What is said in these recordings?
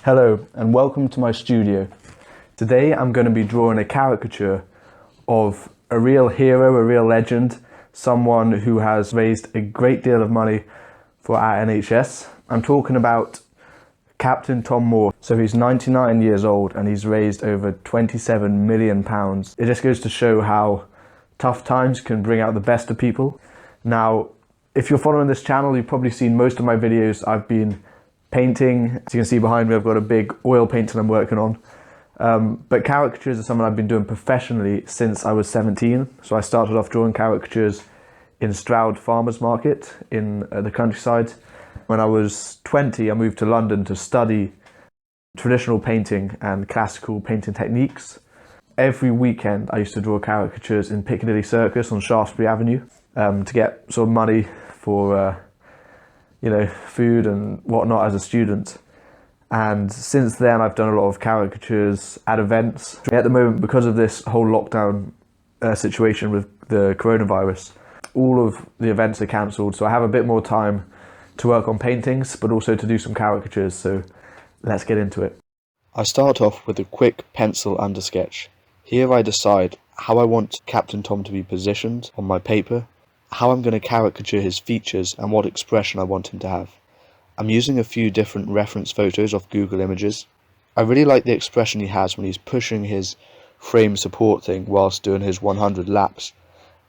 Hello and welcome to my studio. Today I'm going to be drawing a caricature of a real hero, a real legend, someone who has raised a great deal of money for our NHS. I'm talking about Captain Tom Moore. So he's 99 years old and he's raised over £27 million. It just goes to show how tough times can bring out the best of people. Now, if you're following this channel, you've probably seen most of my videos. I've been painting. As you can see behind me, I've got a big oil painting I'm working on. But caricatures are something I've been doing professionally since I was 17. So I started off drawing caricatures in Stroud Farmers Market in the countryside. When I was 20, I moved to London to study traditional painting and classical painting techniques. Every weekend I used to draw caricatures in Piccadilly Circus on Shaftesbury Avenue to get sort of money for food and whatnot as a student. And since then I've done a lot of caricatures at events. At the moment, because of this whole lockdown situation with the coronavirus, all of the events are cancelled, so I have a bit more time to work on paintings but also to do some caricatures, so let's get into it. I start off with a quick pencil undersketch. Here I decide how I want Captain Tom to be positioned on my paper, how I'm going to caricature his features and what expression I want him to have. I'm using a few different reference photos off Google Images. I really like the expression he has when he's pushing his frame support thing whilst doing his 100 laps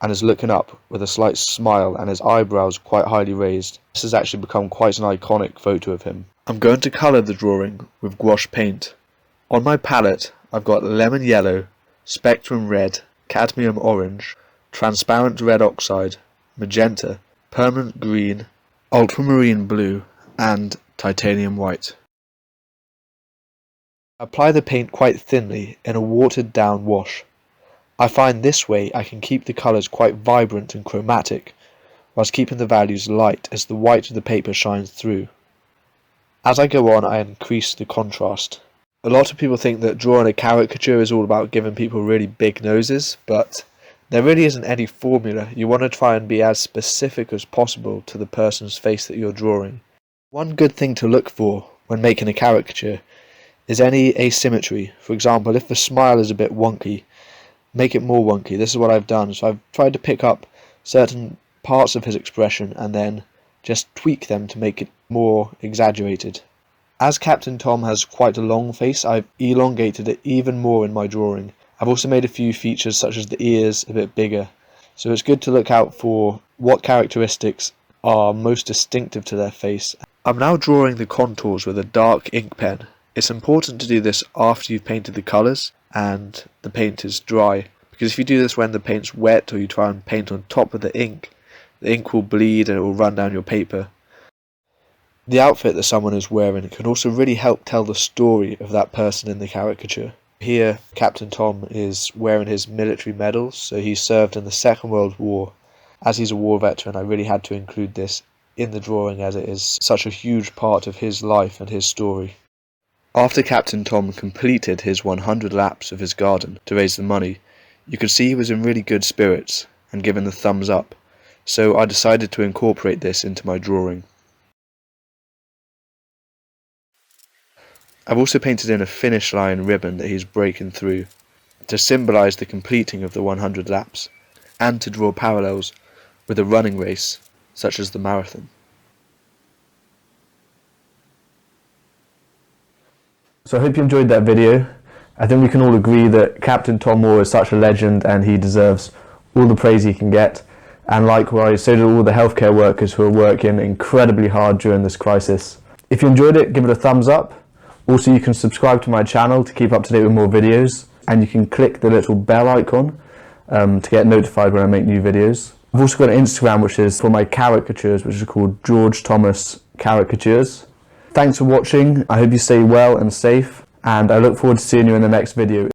and is looking up with a slight smile and his eyebrows quite highly raised. This has actually become quite an iconic photo of him. I'm going to colour the drawing with gouache paint. On my palette I've got lemon yellow, spectrum red, cadmium orange, transparent red oxide, magenta, permanent green, ultramarine blue and titanium white. Apply the paint quite thinly in a watered down wash. I find this way I can keep the colours quite vibrant and chromatic whilst keeping the values light as the white of the paper shines through. As I go on, I increase the contrast. A lot of people think that drawing a caricature is all about giving people really big noses, but there really isn't any formula. You want to try and be as specific as possible to the person's face that you're drawing. One good thing to look for when making a caricature is any asymmetry. For example, if the smile is a bit wonky, make it more wonky. This is what I've done. So I've tried to pick up certain parts of his expression and then just tweak them to make it more exaggerated. As Captain Tom has quite a long face, I've elongated it even more in my drawing. I've also made a few features such as the ears a bit bigger, so it's good to look out for what characteristics are most distinctive to their face. I'm now drawing the contours with a dark ink pen. It's important to do this after you've painted the colours and the paint is dry, because if you do this when the paint's wet or you try and paint on top of the ink will bleed and it will run down your paper. The outfit that someone is wearing can also really help tell the story of that person in the caricature. Here, Captain Tom is wearing his military medals, so he served in the Second World War. As he's a war veteran, I really had to include this in the drawing as it is such a huge part of his life and his story. After Captain Tom completed his 100 laps of his garden to raise the money, you could see he was in really good spirits and given the thumbs up, so I decided to incorporate this into my drawing. I've also painted in a finish line ribbon that he's breaking through to symbolise the completing of the 100 laps and to draw parallels with a running race such as the marathon. So I hope you enjoyed that video. I think we can all agree that Captain Tom Moore is such a legend and he deserves all the praise he can get. And likewise, so do all the healthcare workers who are working incredibly hard during this crisis. If you enjoyed it, give it a thumbs up. Also, you can subscribe to my channel to keep up to date with more videos, and you can click the little bell icon to get notified when I make new videos. I've also got an Instagram which is for my caricatures, which is called George Thomas Caricatures. Thanks for watching. I hope you stay well and safe, and I look forward to seeing you in the next video.